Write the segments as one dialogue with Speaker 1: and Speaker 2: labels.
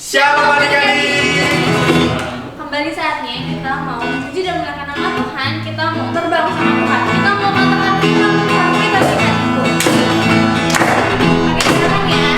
Speaker 1: Shalom adik-adik.
Speaker 2: Kembali saatnya kita mau memuji dan memuliakan nama Tuhan. Kita mau terbang sama Tuhan. Kita mau mengatakan firman Tuhan kita dengan itu. Pakai sekarang ya.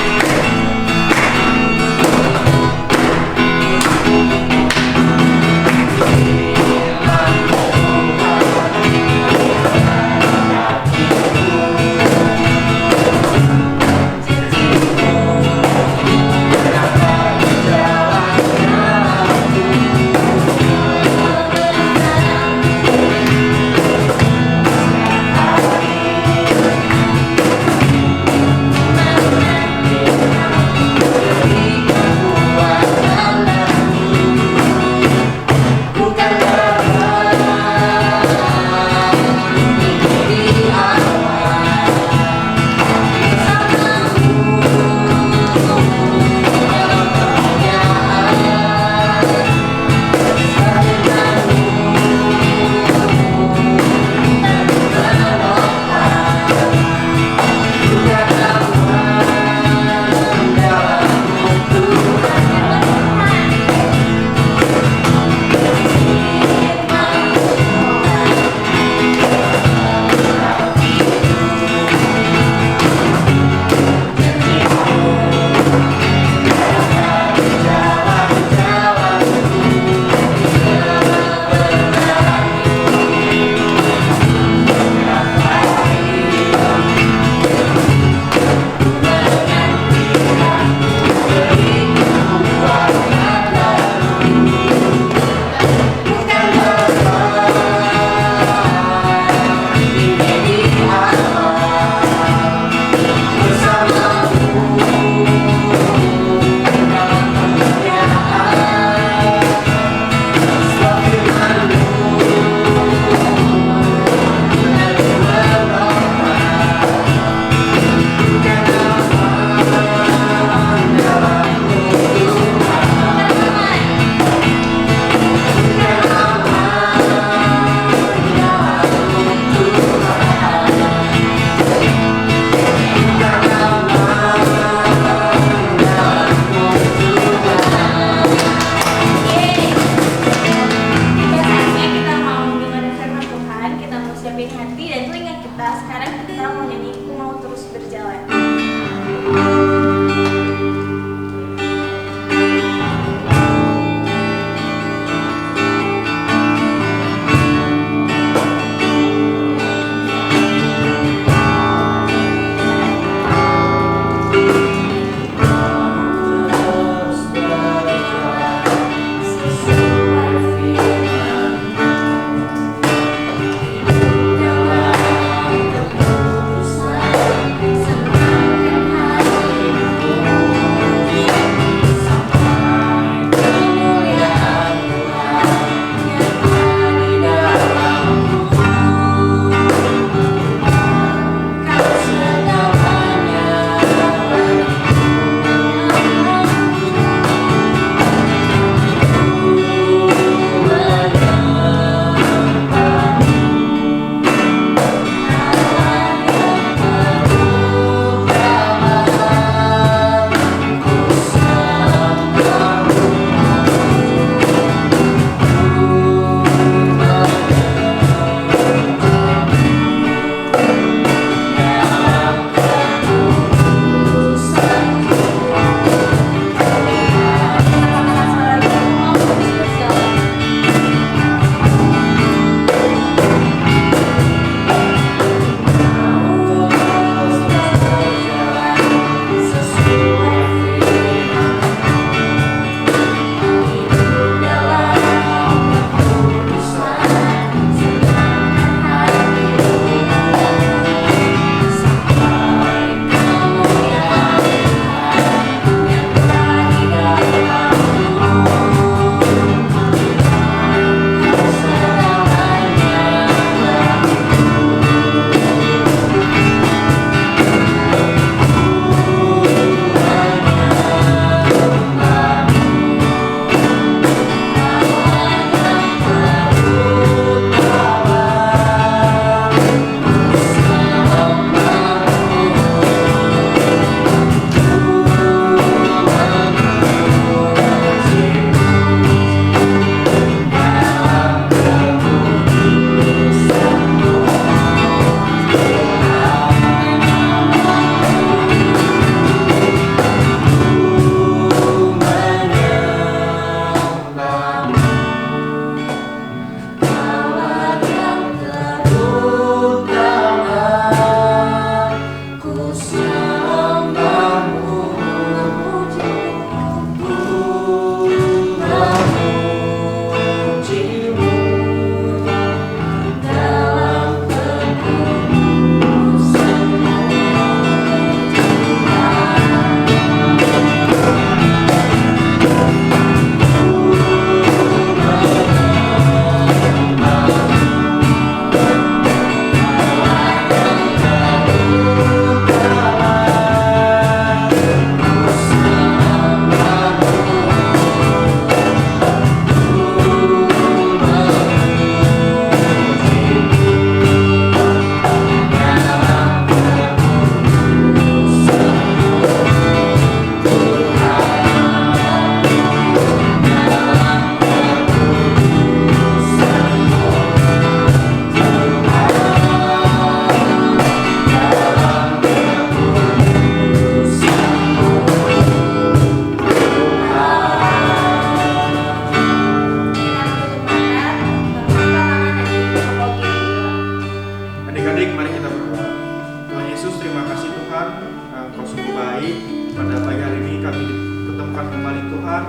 Speaker 1: Tuhan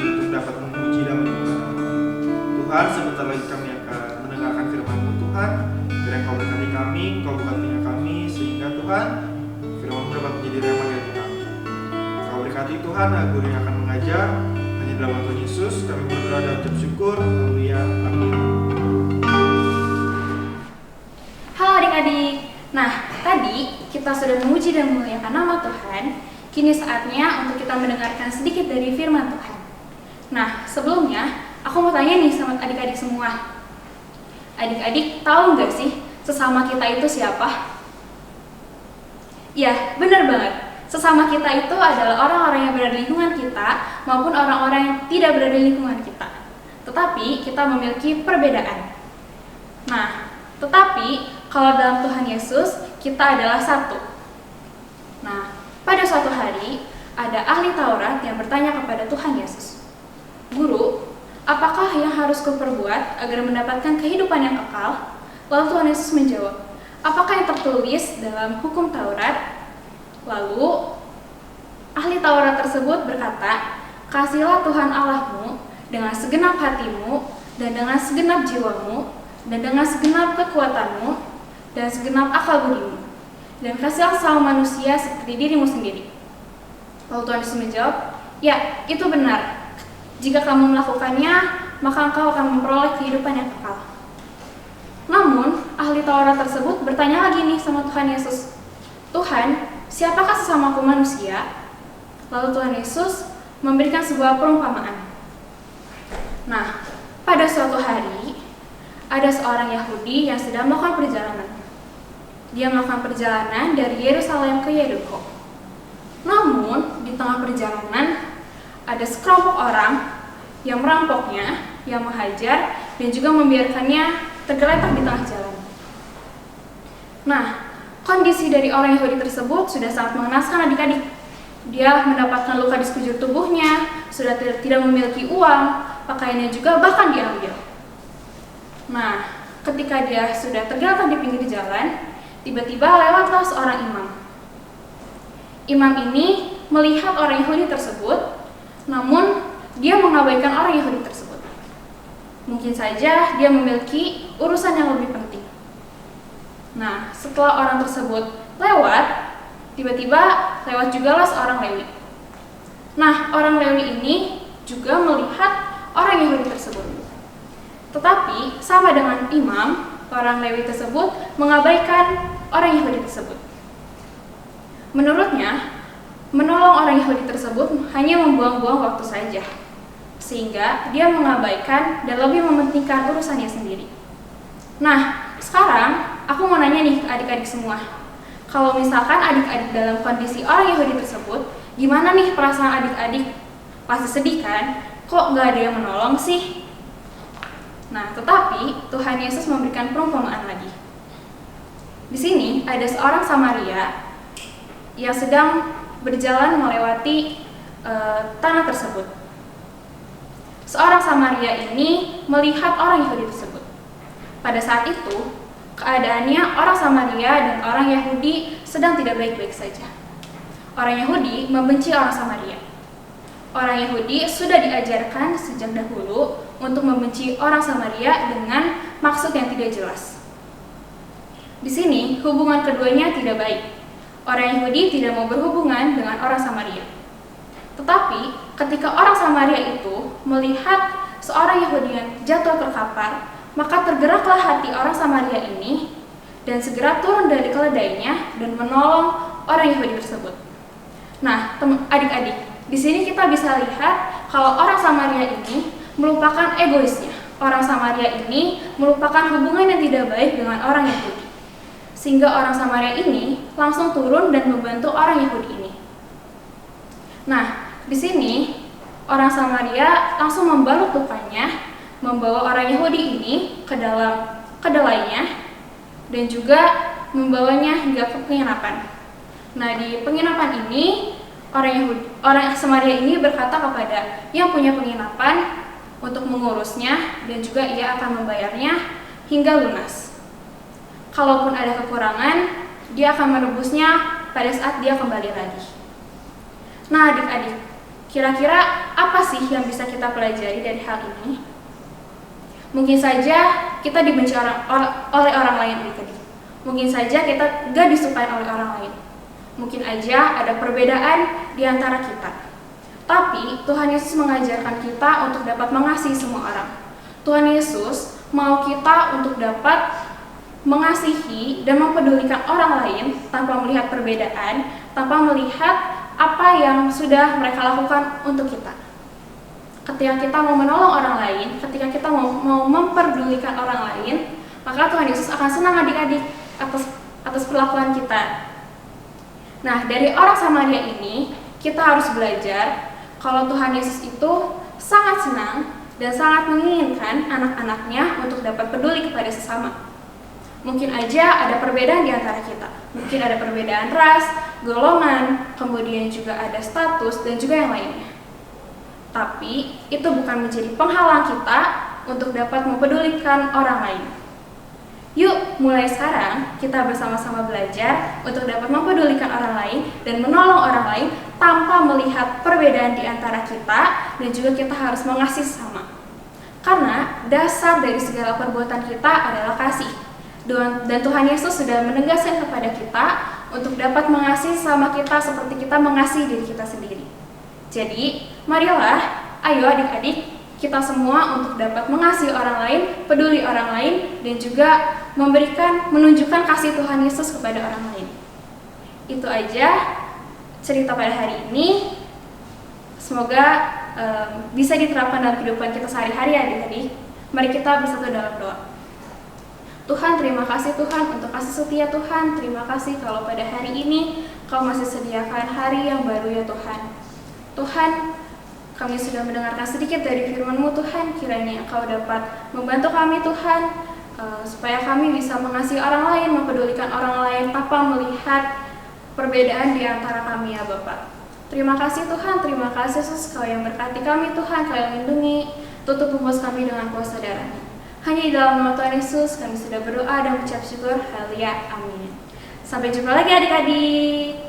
Speaker 1: untuk dapat memuji dan menyembah. Tuhan, sebentar lagi kami akan mendengarkan firman-Mu Tuhan. Kiranya Kau berkati kami, Kau buka telinga kami, sehingga Tuhan firman-Mu dapat menjadi rema bagi kami. Kau berkati Tuhan, guru yang akan mengajar. Hanya dalam nama Tuhan Yesus kami berdoa dan ucap syukur. Haleluya. Amin.
Speaker 2: Halo adik-adik. Nah, tadi kita sudah memuji dan memuliakan nama Tuhan. Kini saatnya untuk kita mendengarkan sedikit dari firman Tuhan. Nah, sebelumnya aku mau tanya nih sama adik-adik semua. Adik-adik tahu nggak sih sesama kita itu siapa? Ya, benar banget. Sesama kita itu adalah orang-orang yang berada di lingkungan kita maupun orang-orang yang tidak berada di lingkungan kita. Tetapi kita memiliki perbedaan. Nah, tetapi kalau dalam Tuhan Yesus kita adalah satu. Nah, pada suatu hari ada ahli Taurat yang bertanya kepada Tuhan Yesus, "Guru, apakah yang harus kuperbuat agar mendapatkan kehidupan yang kekal?" Lalu Tuhan Yesus menjawab, "Apakah yang tertulis dalam hukum Taurat?" Lalu ahli Taurat tersebut berkata, "Kasihilah Tuhan Allahmu dengan segenap hatimu dan dengan segenap jiwamu dan dengan segenap kekuatanmu dan segenap akal budimu, dan kasihilah sesama manusia seperti dirimu sendiri." Lalu Tuhan Yesus menjawab, "Ya, itu benar. Jika kamu melakukannya, maka engkau akan memperoleh kehidupan yang kekal." Namun, ahli Taurat tersebut bertanya lagi nih sama Tuhan Yesus, "Tuhan, siapakah sesamaku manusia?" Lalu Tuhan Yesus memberikan sebuah perumpamaan. Nah, pada suatu hari, ada seorang Yahudi yang sedang melakukan perjalanan. Dia melakukan perjalanan dari Yerusalem ke Yeriko. Namun, di tengah perjalanan, ada sekelompok orang yang merampoknya, yang menghajar, dan juga membiarkannya tergeletak di tengah jalan. Nah, kondisi dari orang Yahudi tersebut sudah sangat mengenaskan adik-adik. Dia mendapatkan luka di sekujur tubuhnya, sudah tidak memiliki uang, pakaiannya juga bahkan diambil. Nah, ketika dia sudah tergeletak di pinggir jalan, tiba-tiba lewatlah seorang imam. Imam ini melihat orang Yahudi tersebut, namun dia mengabaikan orang Yahudi tersebut. Mungkin saja dia memiliki urusan yang lebih penting. Nah, setelah orang tersebut lewat, tiba-tiba lewat jugalah seorang Lewi. Nah, orang Lewi ini juga melihat orang Yahudi tersebut. Tetapi sama dengan imam, orang Lewi tersebut mengabaikan orang Yahudi tersebut. Menurutnya, menolong orang Yahudi tersebut hanya membuang-buang waktu saja, sehingga dia mengabaikan dan lebih mementingkan urusannya sendiri. Nah, sekarang aku mau nanya nih ke adik-adik semua. Kalau misalkan adik-adik dalam kondisi orang Yahudi tersebut, gimana nih perasaan adik-adik? Pasti sedih kan? Kok nggak ada yang menolong sih? Nah, tetapi Tuhan Yesus memberikan perumpamaan lagi. Di sini ada seorang Samaria yang sedang berjalan melewati tanah tersebut. Seorang Samaria ini melihat orang Yahudi tersebut. Pada saat itu, keadaannya orang Samaria dan orang Yahudi sedang tidak baik-baik saja. Orang Yahudi membenci orang Samaria. Orang Yahudi sudah diajarkan sejak dahulu untuk membenci orang Samaria dengan maksud yang tidak jelas. Di sini, hubungan keduanya tidak baik. Orang Yahudi tidak mau berhubungan dengan orang Samaria. Tetapi, ketika orang Samaria itu melihat seorang Yahudi yang jatuh terkapar, maka tergeraklah hati orang Samaria ini dan segera turun dari keledainya dan menolong orang Yahudi tersebut. Nah, adik-adik, di sini kita bisa lihat kalau orang Samaria ini melupakan egoisnya. Orang Samaria ini melupakan hubungan yang tidak baik dengan orang Yahudi. Sehingga orang Samaria ini langsung turun dan membantu orang Yahudi ini. Nah, di sini orang Samaria langsung membalut lukanya, membawa orang Yahudi ini ke dalam kedelainya dan juga membawanya hingga ke penginapan. Nah, di penginapan ini orang Samaria ini berkata kepada yang punya penginapan untuk mengurusnya dan juga ia akan membayarnya hingga lunas. Kalaupun ada kekurangan, dia akan menebusnya pada saat dia kembali lagi. Nah, adik-adik, Kira-kira apa sih yang bisa kita pelajari dari hal ini? Mungkin saja kita dibenci oleh orang lain adik-adik. Mungkin saja kita gak disukai oleh orang lain. Mungkin aja ada perbedaan di antara kita. Tapi Tuhan Yesus mengajarkan kita untuk dapat mengasihi semua orang. Tuhan Yesus mau kita untuk dapat mengasihi dan mempedulikan orang lain tanpa melihat perbedaan, tanpa melihat apa yang sudah mereka lakukan untuk kita. Ketika kita mau menolong orang lain, ketika kita mau memperdulikan orang lain, maka Tuhan Yesus akan senang adik-adik atas perlakuan kita. Nah, dari orang Samaria ini, kita harus belajar kalau Tuhan Yesus itu sangat senang dan sangat menginginkan anak-anaknya untuk dapat peduli kepada sesama. Mungkin aja ada perbedaan di antara kita. Mungkin ada perbedaan ras, golongan, kemudian juga ada status, dan juga yang lainnya. Tapi, itu bukan menjadi penghalang kita untuk dapat mempedulikan orang lain. Yuk, mulai sekarang kita bersama-sama belajar untuk dapat mempedulikan orang lain dan menolong orang lain tanpa melihat perbedaan di antara kita, dan juga kita harus mengasihi sesama. Karena dasar dari segala perbuatan kita adalah kasih. Dan Tuhan Yesus sudah menegaskan kepada kita untuk dapat mengasihi sesama kita seperti kita mengasihi diri kita sendiri. Jadi, marilah, ayo adik-adik, kita semua untuk dapat mengasihi orang lain, peduli orang lain, dan juga menunjukkan kasih Tuhan Yesus kepada orang lain. Itu aja cerita pada hari ini. Semoga bisa diterapkan dalam kehidupan kita sehari-hari adik-adik. Mari kita bersatu dalam doa. Tuhan, terima kasih Tuhan untuk kasih setia Tuhan. Terima kasih kalau pada hari ini Kau masih sediakan hari yang baru ya Tuhan. Tuhan, kami sudah mendengarkan sedikit dari firman-Mu Tuhan. Kiranya Engkau dapat membantu kami Tuhan, supaya kami bisa mengasihi orang lain, mempedulikan orang lain tanpa melihat perbedaan di antara kami ya Bapak. Terima kasih Tuhan, terima kasih Yesus, Kau yang berkati kami Tuhan, Kau yang lindungi, tutup pembos kami dengan kuasa darah-Nya. Hanya di dalam nama Tuhan Yesus kami sudah berdoa dan mengucap syukur. Haleluya, amin. Sampai jumpa lagi adik-adik.